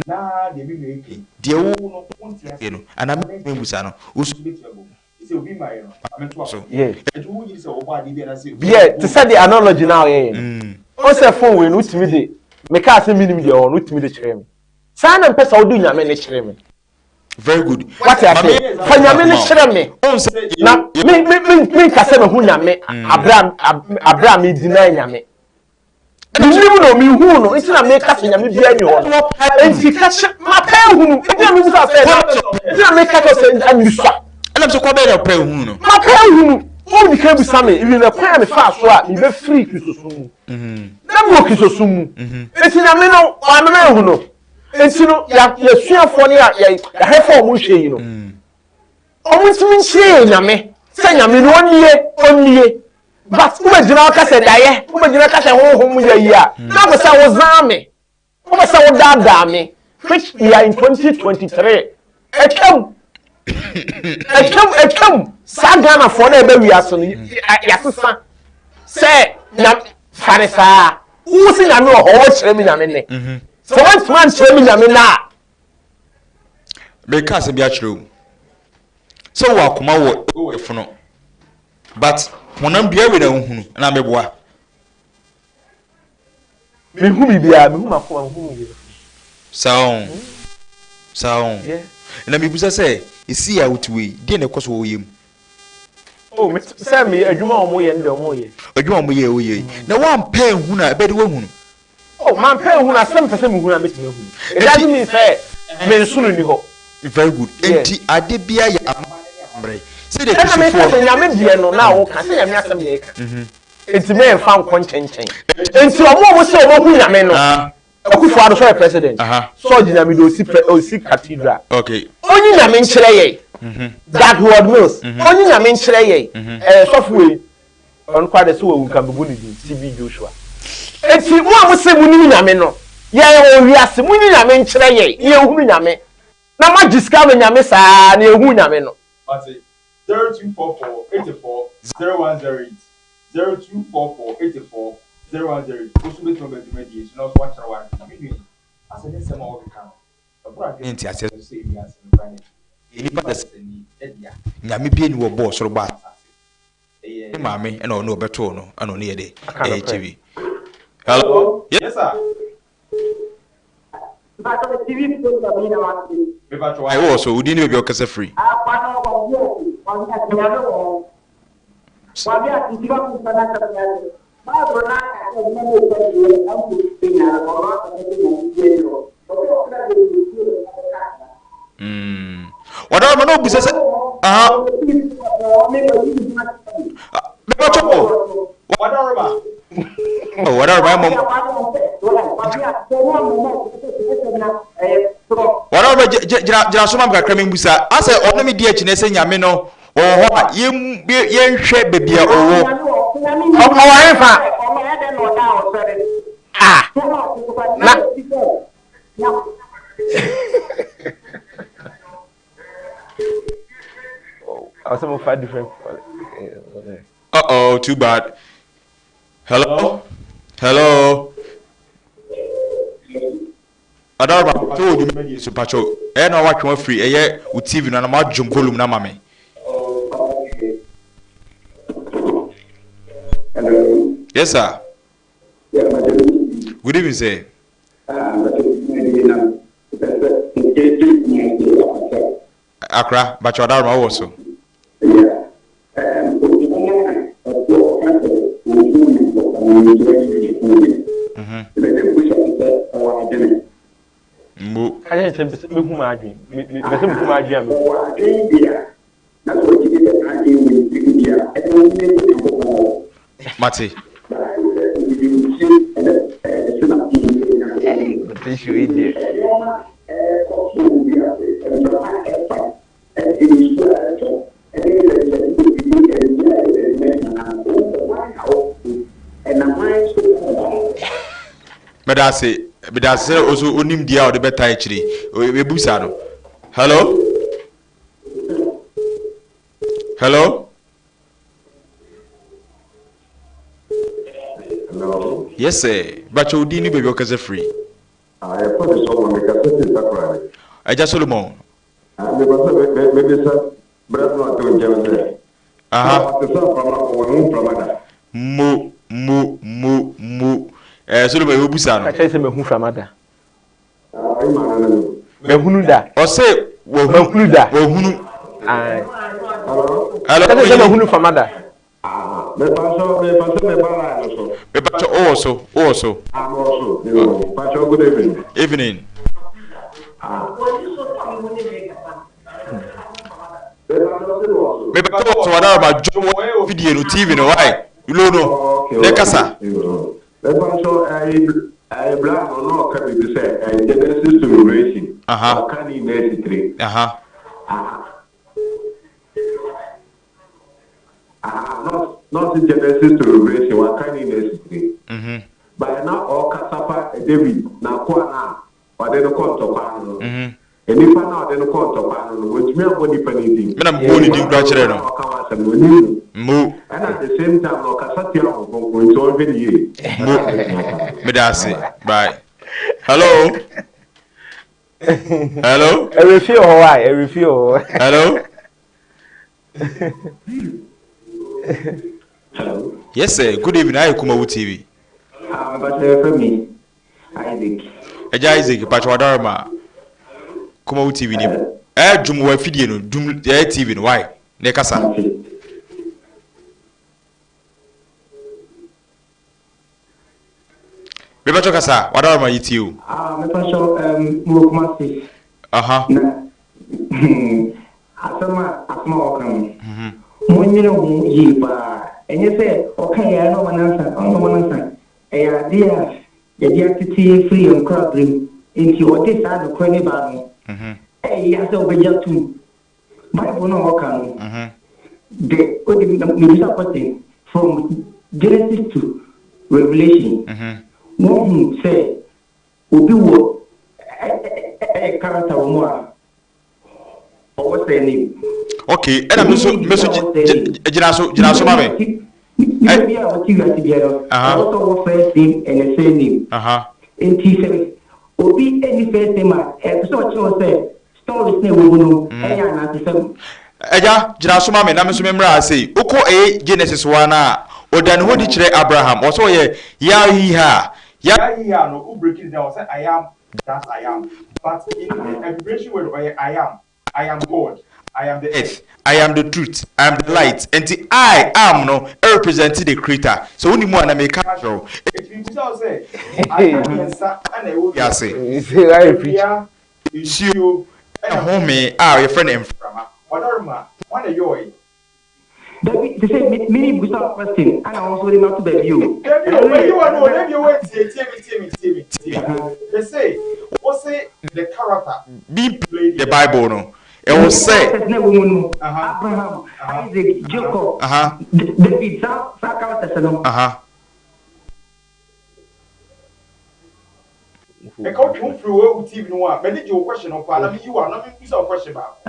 na de bi me ke de wo no ontia no ana me busa no usubiti say obi my no amento so yeah etu wo yi say oba de bi na say yeah to say the analogy now o say phone we no timi de me ka say minim de o no timi de kire me sa na mpesa wo du nyame ne kire me very good what I say fa nyame ne kire me na me ka say me hu nyame Abraham di na nyame Nimu no mi hu no nti na me ka se nyame bia nyi ho enti ka che ma pa hu no nti na me busa fe nti na me ka se anisa ana so kwa be na pa hu no ma pa hu no o ni ka busa me even na kwa me fa so a me be free kisoso mu na mo kisoso mu enti na me no wa me hu no enti no ya suafo ne ya hefo mo hwe yi no o mo ntimi nhye nyame se nyame no onie but umejina kase daye umejina kase honhom ya na go say wo zame wo say wo dada me which we are in 2023 ekem sagana for na ebe wiaso no yasesa say na farisa wo si na me ho wo kire me nyame ne so once man kire me nyame na me ka se bia kire o so wa kuma wo efuno but monam bia we na nhunu na meboa me hu mi bia me hu makoma hu mi sound yeah na me busa say isi ya utwe de na koso wo yem oh me say me adwuma omo ye nde omo ye adwuma omo ye oye na wa mpa ehunu na ebe de wo hunu oh man pa ehunu asem pese me hunu na betime hunu it doesn't mean say me nsunu ni ho very good enti ade bia ya amre say the kusufo na me nyame die no na wo ka say nyame asem ye ka enti me fa nkon chenchen enti omo say omo hu nyame no akufo ado so president so nyame do si cathedral okay onyi nyame nkyere ye that word meals onyi nyame nkyere ye software on kwade so wo kan bebu ni TV Joshua enti mo amose mu ni nyame no ye wo wiase mu ni nyame nkyere ye ye hu nyame na ma discover nyame saa na ehu nyame no 0244 84 0108 0244 84 0108 usube to be media so no watch our one as an sema o kan enti ase say we as in planet ni padas ni edia nyame bia ni wo bo soro ba e maame e na ono beto no ano ne yede TV hello yes sir I also we didn't be okasa free what am no business whatever mom whatever jira so mam kakra me busa ase ono me die chi na se nyame no ho ye nhwe bebia owo owo na I was about different. Uh-oh, too bad. Hello? Hello? Adoraba, told you so patrol. I know what you free. Eh, with TV na ma jum volume na mame. Hello. Yes, sir. Yeah, good evening, sir. Accra, but your dad also. Mate. But I say also onim dia or the better actually. We busano. Hello? Hello? Hello? Yes, sir. But you didn't be because free. I put this on my cassette. I just Solomon. Maybe sir, but not doing German. Mo. Solomon, you busano. I tell you, who from other. Behunuda. Or say, Behunuda. Hunu. I tell you, who from other. Also. Good evening. Maybe talk to another about Joe video TV no why? You know, Nekasa. I black or no can be said, Genesis to Revelation. Can he make it? Not in Genesis to Revelation, what can he make it? By now, all Casapa, David, Nakwana, or then a court of Pano. And if I know then a court of Pano, which me a body penny. I'm going to do Bachelor. Mo. And at the same time, no Casatia going to open ye. Medasi. Bye. Hello. Hello. I refill Hawaii. I refill. Hello. Hello. Yes, sir. Good evening. I KUMAWOOD TV. But for me, Isaac. Isaac, Patchwadarma. KUMAWOOD TV. Jumwa Fidiano, Jum TV. Why? Nekasa. Bebacho kasa, wadarma yitiu. Bebacho mukumasi. Asama okam. Monyere hu yiba. Enye se okaya no manansa. Eya dia ya titi free on crowdrim. Inti wote sa no kwani ba no. Ya se obeja tu. Bible no okam. The Odin question from Genesis to Revelation. One say, Ubi wo a character or more. Or what's their name? Okay, and I'm message Jinaso Mame. Maybe I will see you together. Also, first name and the same name. In T says, Ubi any first name, episode show say, stories name will know. Eja Jinaso Mame, Namusumra say, Oko a Genesis 1. Odan hodi chire Abraham also ye ya no who break it down say I am that I am, but in the vibration where I am God, I am the earth, I am the truth, I am the light, and the I am no representing the creator. So only more na make show it means say I am and I will say I preach you home your friend and whatever one of your they say many without question, and I also not to the view. They say, what say the character? Be played the Bible, no. It will say Abraham, Isaac, Jacob, David, characters. I can't come through TV no one. But did you question on Parliament? You are not me some question about.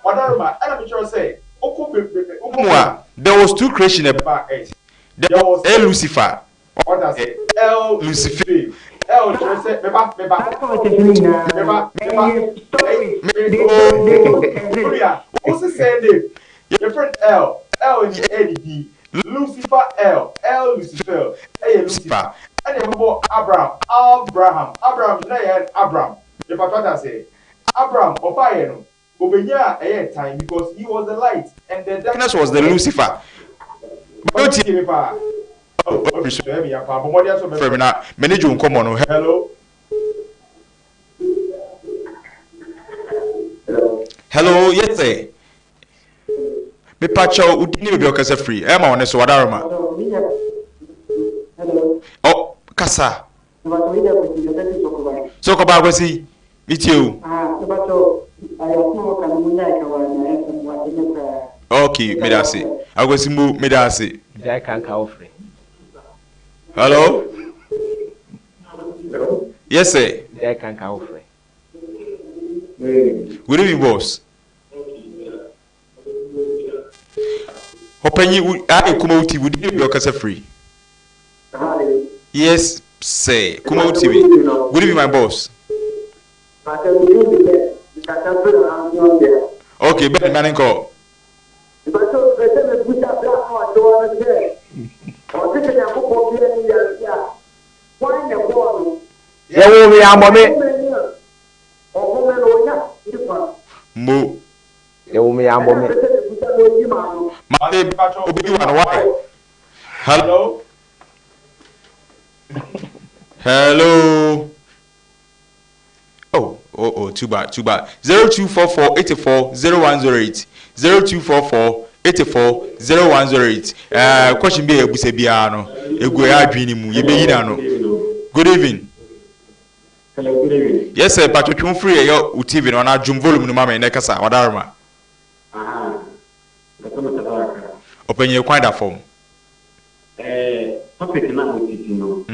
Whatever, and I'm sure say. There was two creation about it. There was El Lucifer. What does it? El Lucifer. El Beba. What's the same name? Different L in the Eddie. Lucifer L Lucifer. Lucifer. And then Abraham. Abraham. The pastor say, Abraham, Opayeno, Obenya, time because he was the light and the darkness was the Lucifer. But hello, yes, sir. Me pacho udini be okasa free. E ma one so wadaroma. Oh, kasa. So ko ba gosi. Mitiu. Okay, medasi. Agosi mu medasi. Jai kan ka ofre. Hello? Yes, sir. Jai kan ka ofre. Good evening, boss. Open you KUMAWOOD would you be okasa free? Yes, sir. KUMAWOOD TV. Good evening, my boss. Okay, Ben Maninko. Mo. Hello. Hello. Oh, too bad. 0244840108. 0244840108. Question be ebuse bia no. Egu ya adwini mu. Ye be yina no. Good evening. Hello, good evening. Yes, sir. Patrick, you free your TV no na jum volume no mama nekasa wadarma. Open your quite form. Topic na mutiti no.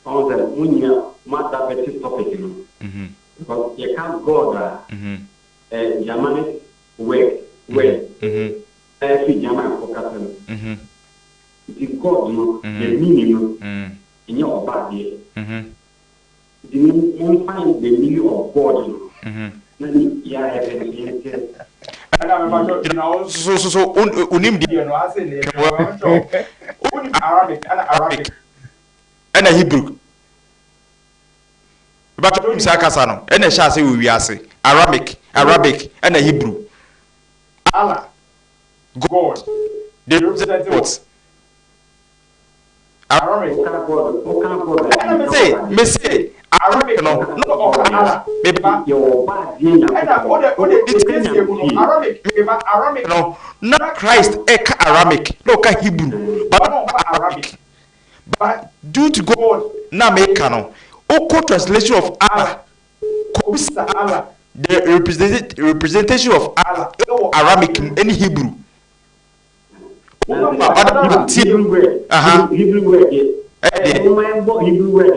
On the munya matter better topic no. Because you can't go there. Germanic way. Every German focus. It is God no. The meaning no. In your body. The meaning find the meaning of God no. So unim di Arabic and Hebrew. But Sakasano and a chassis we are say Arabic and a Hebrew. Allah, God, they represent what? Arabic, say Arabic no Allah. Arabic no, not Christ eka Arabic, no ka Hebrew, but Arabic. But due to God, na make no. Oko translation of Allah, the representation of Allah, Arabic and Hebrew. Hebrew word. Hebrew word.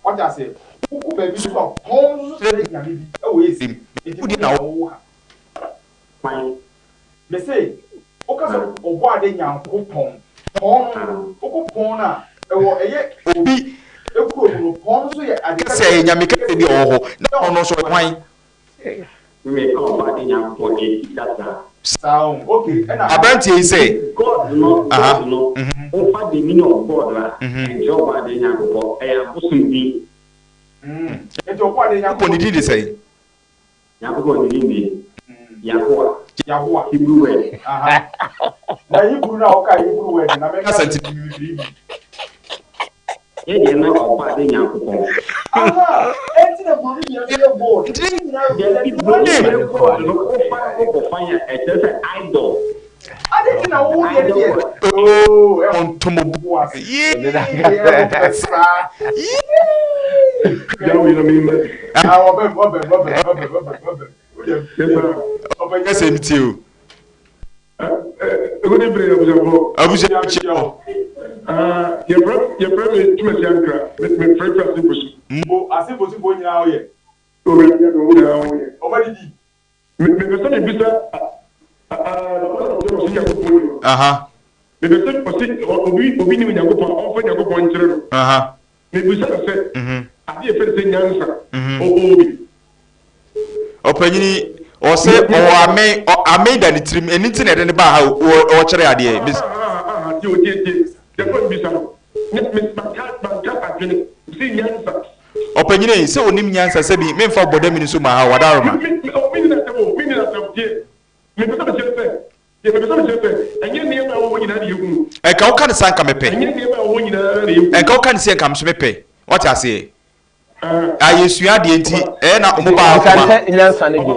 What I say? Who baby so home yami easy. It na fine. Me say, o ka so obo ade nyanko pon. Pon, o ko pon na e wo eye obi ekuro no pon so ye ade say nyame ka bi oho. Na ono so kwan. Me ka ade nyanko e data. Sound okay. Abranti say God no o fa the meaning of God la. Job ade nyanko e abusun bi. What did he say? Yahweh. Hebrew word. Na Hebrew na oka Hebrew word na make sense. Ye na opa de nyankopon. Enti na body ya board. Idol. Ade na wo ye dey. Oh, on tomobu. Opanyini o say o ame da ni trim enti na de ne ba ha o kire ade bis opanyini say onim nyansa se bi me mfa boda mi so ma ha wadaroma e ka o kan sanka mepe e ka o kan se kam so mepe what I say ayesua de enti na omo ba akoma nyansa ne bi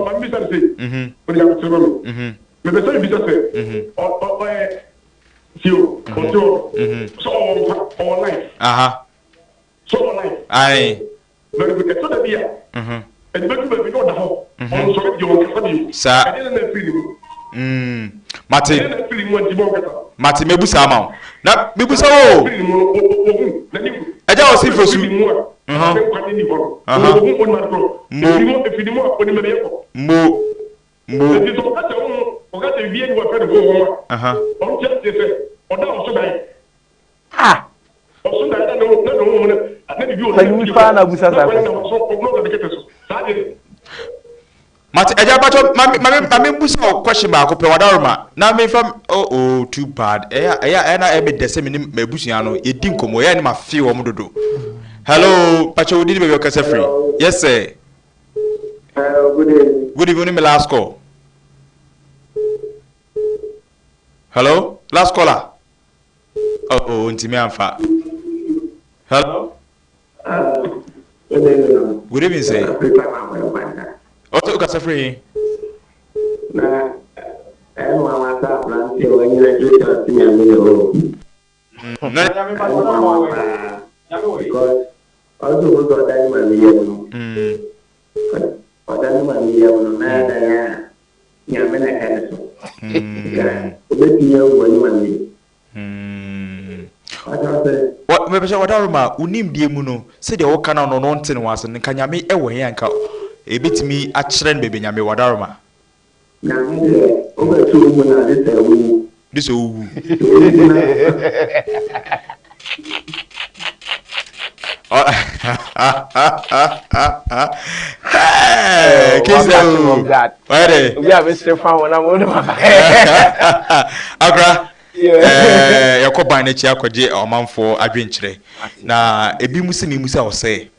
Aye. Very good. So that here. And make we know the how. On so you want to say. Mate mebusa ama. Na mebusa o. Eja o si fosu. Mate eja bacho mame busa o question ba ko pe wadaroma na me fam oh too bad na e be dese me mabusia no ye di nkomo ye ni ma feel wo dodo. Hello pacho did be okasa free. Yes sir. Good evening my last call. Hello last caller. Oh ntimi amfa. Hello. Good evening sir. Oto okasa free. Na mama ta plan ti o yin le ju ta ti mi amo. Na ya me pa so na mo we. Ya me we. Because also go to that man here no. That man here no na da ya me na ka so. O be ti ya wo ni man ni. What me be sure wadaroma unim die mu no se de wo kana no no ntin wase nka nyame e wo yan ka ebitimi a kire no bebe nyame wadaroma na o be tu mu na this owu Kiso where we have Mr. Fan na mo no Agra yakoban na chi akwaje omanfo adwenkyere na ebi musimi musa wo se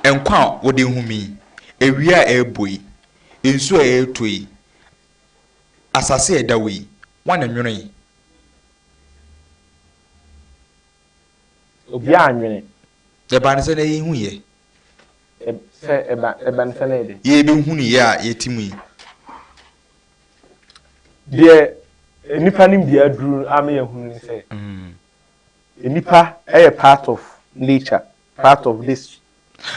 enkwa wo de humi ewia eboi ensu a etoi asase edawi wana nwene obi anwene e ba ne se na yehu ye se e ba ne se na ede ye bi hu ni ya yetimu yi de nipa nim dia duru ame yehu ni se nipa e part of nature, part of this.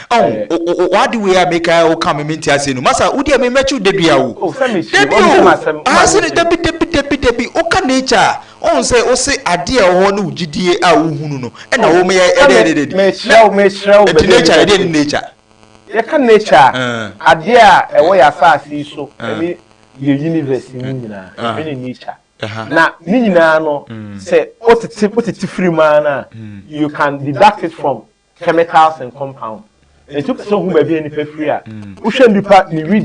What do we make o come minti ase no masa udi me mechu dedua wo o se me shi ase ne debi o ka nature on se ade e ho no ugidie a wo hunu no e na wo me e me shrew be nature e nature ye ka nature ade a e wo ya saasi so e the universe ni nyina e nature na ni nyina no se otete free man you can deduct it from chemicals and compounds. It took so who may be any free. Who should be part in the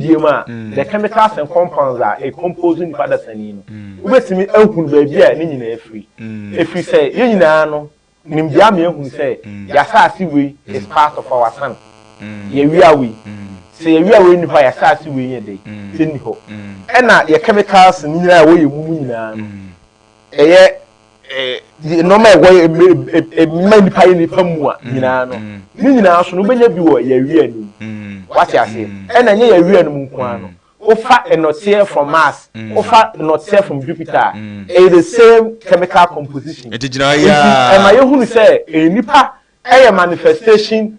the chemicals and compounds are a composing father sanino. Who makes me open baby and free. If we say, you know, Nimbiami who say, Yasasi we is part of our son. Ye we are we. Say we are winning by Yasasi we a day. Tinho. And now your chemicals and way you moon. The normal way a many pioneer pamua, Minano. Minna, so no be a real. What I say, and I near a real Munquano. Offer and not share from Mars, offer not share from Jupiter. The same chemical composition. And my own say, a nipa, a manifestation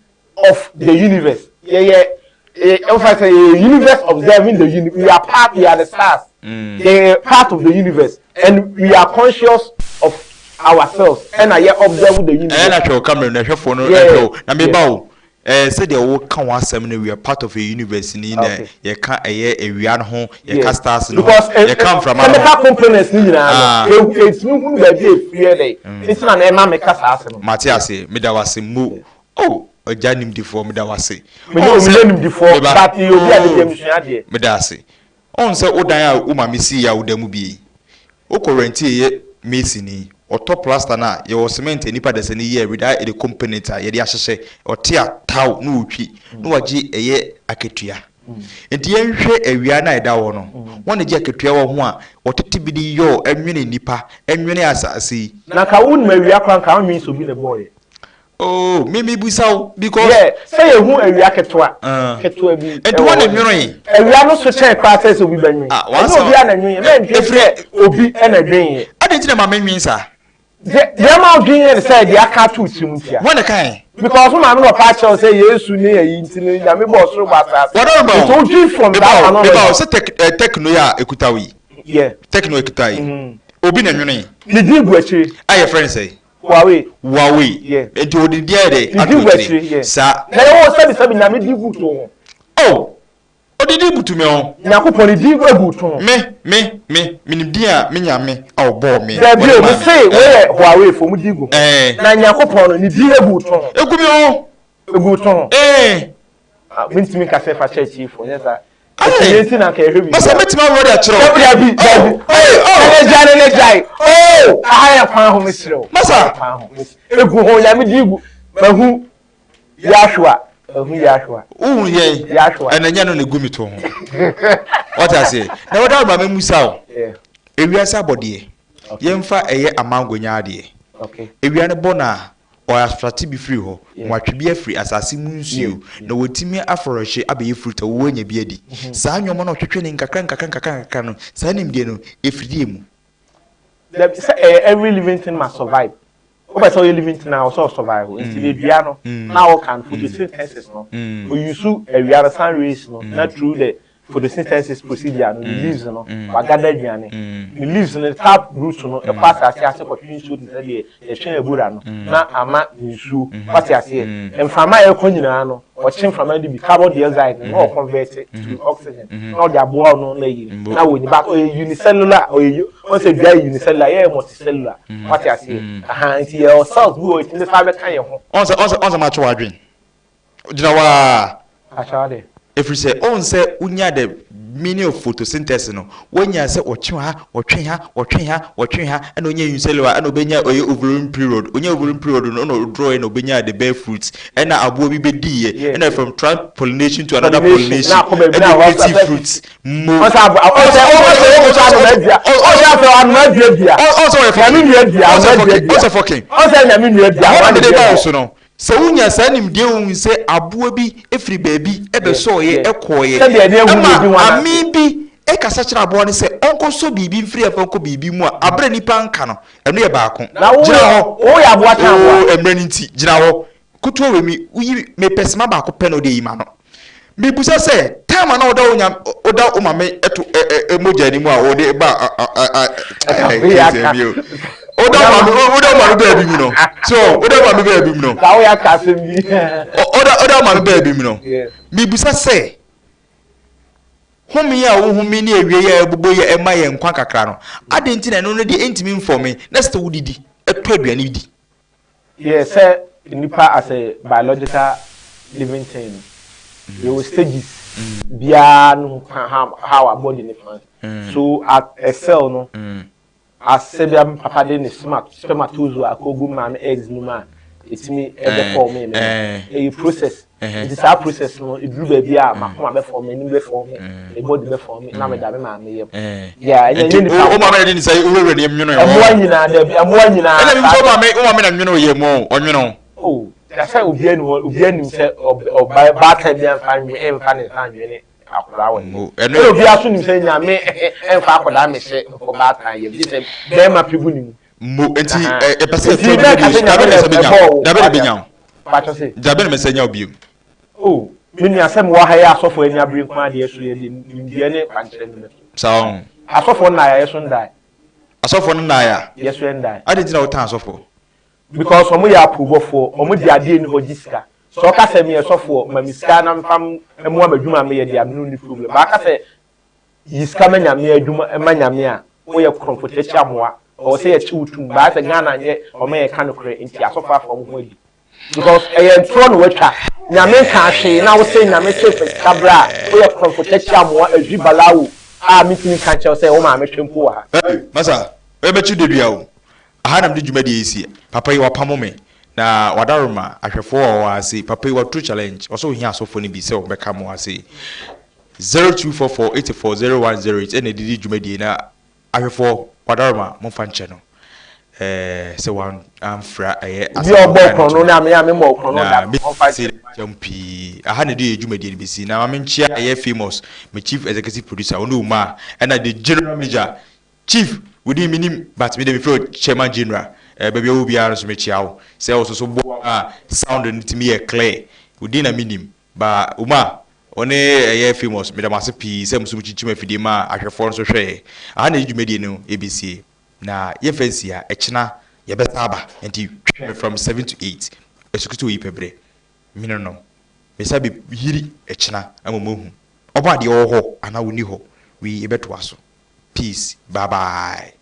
of the universe. A universe observing the universe. We are the stars. They are part of the universe, and we are conscious of ourselves. And I observe the universe. And I show camera, I show phone, I show. I mean, bow. said they all come one seminar. We are part of a university. You can't a real home. You can't start because you come from chemical components. It's new day. It's not a mamma cast. Matthias, Midawasi Mu. Oh, a janim before Midawasi. We know before, but you be Medasi. On say Odaya Uma Missi ya Udemubi. O currenti Missini. Or top plaster na ye was cement nipa de ni year without a company ye ahye or tia taw no twi no wagi eye aketua enti ye hwe awia na eda wo no won je aketua wo ho a otete bi di yo enwene nipa enwene asase na ka won ma awia kwan ka won so bi the boy oh me busaw because yeah say ye hu awia ketua ketua bi enti won enwene awia no so chen kwa say so bi banwe no bi ananwe me ntwe obi na dwen ade ntina ma menwen sa the amount being inside the akatu timutia when the kind because man no patch say yesu ni eyi ntini ya me boss ro bata what about so do from that one about say techno ya ekutawi yeah techno ekutai obi na nwene the digu achi aye friend say Huawei yeah enti odi dia de adotire sa na yo sabi na me digu to oh odidi butume ho yakopon ni digu ebutu me dia me nyame awbo me da bi o say we Huawei for mu digu na yakopon ni digu ebutu ekumi ho ebutu mintimi ka se fa church for yesa yesi na ka ehwe masa metima word a chiro bi ne jai aya kwa ho misiro masa egu ho ya me digu mahu yashua Yashua. Yashua. And then you know the gumi to what I say. Now what about me Musa? Yeah. If we are somebody, yemfa eye amango nyade. Okay. If we are bona or astrati be free ho, what be free as asimunsu. No wotimi afroche abe fruit o wenye biedi. Sa nyomo no twetwe ne nkakran no. Sa nim de no efidie mu. Every living thing must survive. Oba so you living now so survive inti be bia no now can photosynthesis no we use we are sun rays no not through the photosynthesis procedure no the leaves no wa gather aduane the leaves no tap roots no e pass ase ko twin shoot say the twen ebura no na ama nsu pass ase emfama e ko nyina no o chen frama di carbon dioxide no convert it to oxygen no the abo no na yi na wo ni ba unicellular o say dry unicellular yeah multicellular pass ase nti your cells go it the fiber kan ye ho on ma cho adwen gina wa achade if you say on say unya the meaning of photosynthesis no when you say otwe ha and onya unicellular and obenya oye ovarian period onya ovarian period no draw and obenya the bare fruits and na abo bi bedi and from trans pollination to another pollination and the fruits mo so unya sanim de un se aboa bi efri baabi ebe so ye ekoye ami bi e kasa kira aboa ne se onko so bibi mfiri afanko bibi mu a abre nipa nka no eno ye baako gina ho o ya aboa ta aboa emre ni nti gina ho kuto we mi uyi me pesima baako pe no de yima no me busa se time na oda umame eto emoja ni mu a ode ba oda ma be bi mu no so oda ma be bi mu no ka o ya kasem bi oda ma be bi mu no mi busa se humi ya wo humi ni ewie ya ebubo ya ema ya nkwa kakra no ade nti na no no de entimi informe next wudidi eto aduane di yes nipa as a biological living thing there were stages bia no how our body ne so at a cell no as sebiam papa de ne spermatozoa akogu man eggs no man etimi ebe form me a process it is a process no e duru ba bia makoma be form ni be form e body be form na me da be ma me yem yeah enye ni o ma me de ni say we ni nwono amwa nyina da bi amwa nyina ele mi so ma me na nwono ye mo onwono oh that's why obiani say ba time bi amfa nwi emfa ne san nwi ne akura won eno obi aso ni say nyame emfa akura me se ko ba tan ye bi say be ma pigu ni mo enti e pese to da be nya pacho say da be me say nya obi oh mini asem wa ha ya asofo ani abiri kwa de so ye de ne panche ne so asofo na ya so ndai asofo na ya yeso ndai ade tina o tan asofo because omo ya approve for omo di ade ni hojisika so ka se me sofo ma miska na mfam emu amadwuma me ye dia me no ni problem ba ka se yiska ma nyame adwuma ma nyame a wo ye comfortable amoa o se ye chiwutum ba se Ghana nye o me ye kan kure nti asofa from ho adi because tro no watwa nyame ka hwe na wo se nyame se kabra wo ye comfortable amoa adwi balawo a mitini kan che say wo ma me twempo ha masa we be chi dedua o ahanam de dwumadi esi papa yi wapamo me na wadaroma ahwefo wo ase papa yi wa true challenge also hia asofo ni bi se wo beka mo ase 0244840108 ene didi dwumadi na ahwefo wadaroma mo fa nche no se wan amfra bi obokro no na me mo okro no da mo fa champi ahane de dwumadi ni bisi na me nchia famous me chief executive producer onu ma and the general manager chief within minim but me dey before chairman general baby wo bia no so me chiawo say also so bo sound ntimi e clear within a minim ba uma one famous me da mase pi say musu chichima fidi ma ahwefo no so hwe ahane dwumadi no ABC na ye fancy a echina ye beta aba enti from 7 to 8 esikutu yi pebre mino no me sabi hiri echina amomohu oba de wo ho ana woni ho we ebeto aso peace bye bye